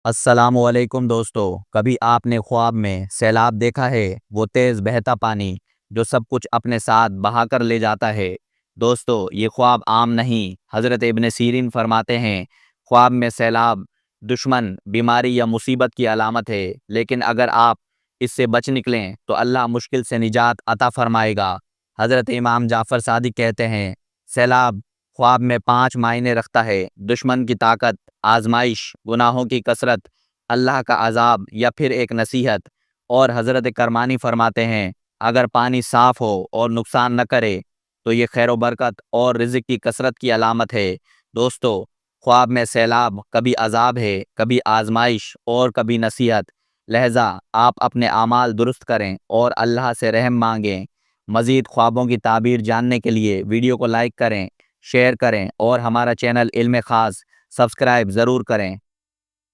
अस्सलामुअलैकुम दोस्तों। कभी आपने ख्वाब में सैलाब देखा है? वो तेज़ बहता पानी जो सब कुछ अपने साथ बहा कर ले जाता है। दोस्तों, ये ख्वाब आम नहीं। हज़रत इब्न सीरीन फरमाते हैं, ख्वाब में सैलाब दुश्मन, बीमारी या मुसीबत की अलामत है, लेकिन अगर आप इससे बच निकलें तो अल्लाह मुश्किल से निजात अता फरमाएगा। हज़रत इमाम जाफ़र सादिक कहते हैं, सैलाब ख्वाब में 5 मायने रखता है: दुश्मन की ताकत, आजमाइश, गुनाहों की कसरत, अल्लाह का अजाब या फिर एक नसीहत। और हज़रत करमानी फरमाते हैं, अगर पानी साफ़ हो और नुकसान न करे तो ये खैर बरकत और रिज़्क की कसरत की अलामत है। दोस्तों, ख्वाब में सैलाब कभी अजाब है, कभी आजमाइश और कभी नसीहत। लहजा आप अपने आमाल दुरुस्त करें और अल्लाह से रहम मांगें। मज़ीद ख्वाबों की ताबीर जानने के लिए वीडियो को लाइक करें, शेयर करें और हमारा चैनल इल्म ख़ास सब्सक्राइब ज़रूर करें।